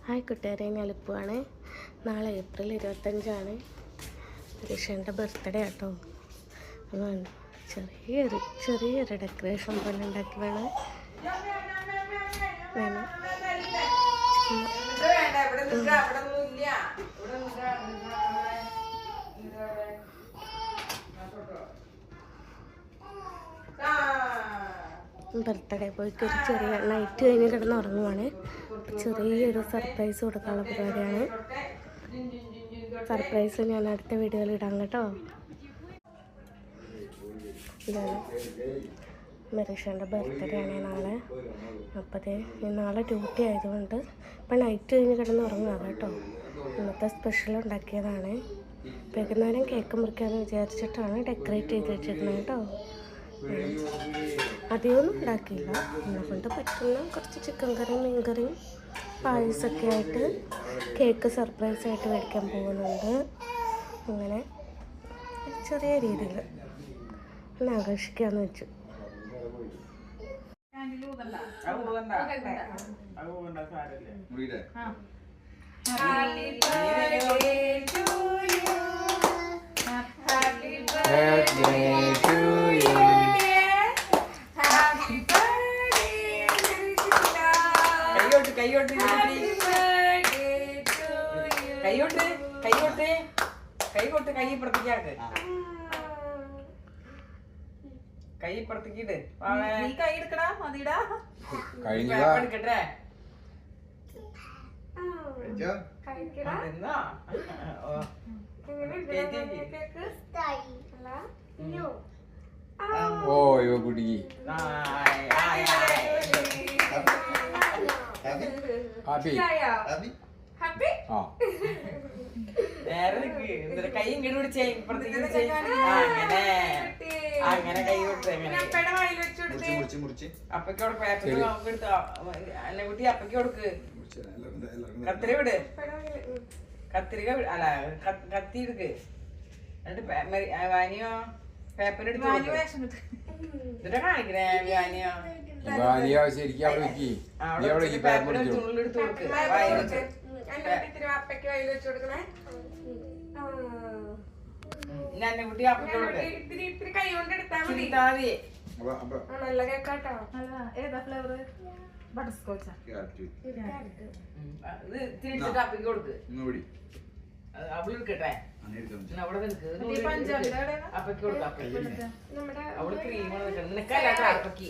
Hi കൂട്ടുകാരെ, ഞാനിപ്പോഴാണ്. നാളെ April 25 ഋഷൻ്റെ birthday ആട്ടോ. അതുകൊണ്ട് ചെറിയൊരു ഡെക്കറേഷൻ പോലെ ഉണ്ടാക്കി വേണം. ബർത്ത്ഡേ പോയിക്ക് ഒരു ചെറിയ നൈറ്റ് കഴിഞ്ഞ് കിടന്ന് ഉറങ്ങുവാണ്. ചെറിയൊരു സർപ്രൈസ് കൊടുക്കാനുള്ള പരിപാടിയാണ്. സർപ്രൈസ് ഞാൻ അടുത്ത വീഡിയോയിൽ ഇടാം കേട്ടോ. ഇതാണ് മെറിഷൻ്റെ ബർത്ത്ഡേ ആണ് നാളെ. അപ്പോഴേ നാളെ ഡ്യൂട്ടി ആയതുകൊണ്ട് ഇപ്പം നൈറ്റ് കഴിഞ്ഞ് കിടന്ന് ഉറങ്ങുക കേട്ടോ. ഇന്നത്തെ സ്പെഷ്യൽ ഉണ്ടാക്കിയതാണ്. വൈകുന്നേരം കേക്ക് മുറിക്കാമെന്ന് വിചാരിച്ചിട്ടാണ് ഡെക്കറേറ്റ് ചെയ്ത് വെച്ചിരുന്നത് കേട്ടോ. അധികമൊന്നും ഉണ്ടാക്കിയില്ല. എന്നെക്കൊണ്ട് പറ്റുന്ന കുറച്ച് ചിക്കൻ കറിയും മീൻ കറിയും പായസമൊക്കെ ആയിട്ട് കേക്ക് സർപ്രൈസായിട്ട് മേടിക്കാൻ പോകുന്നുണ്ട്. അങ്ങനെ ചെറിയ രീതിയിൽ എന്നെ ആകർഷിക്കാമെന്ന് വെച്ചു. കൈ പുറത്തേക്കിട്ട് കൈ എടുക്കടാ മതിടാ എടുക്കട്ടെ ഓയോ കുട്ടി കൈ ഇങ്ങോട്ട് പിടിച്ചേ ഇപ്പുറത്തേക്ക് പിടിച്ചേ അങ്ങനെ കൈ കൊടുത്ത് അപ്പക്ക് കൊടുക്ക് എന്നെ കുട്ടി അപ്പക്ക് കൊടുക്ക്. കത്തിരി വിട്, കത്തിരിക അല്ല കത്തി എടുക്ക്. എന്നിട്ട് വാനിയോ പേപ്പർ എടുത്ത് എന്നിട്ട് കാണിക്കണേ വാനിയോ പേപ്പർ തുള്ളിലെടുത്ത് കൊടുക്ക്. എന്നെ കുട്ടി അപ്പക്ക് കൊടുക്ക്. കൈ കൊണ്ട് എടുത്താൽ മതി. നല്ല കേക്കാട്ടോ. ഏതാ ഫ്ലേവർ? ബട്ടർസ്കോച്ചാ. ഇത് തിരിച്ചിട്ട് അപ്പക്ക് കൊടുക്ക്. അവള് എടുക്കട്ടെ. അവിടെ അപ്പക്ക് കൊടുക്ക. അവള് ക്രീമാണ് നിനക്കല്ല അപ്പക്ക്.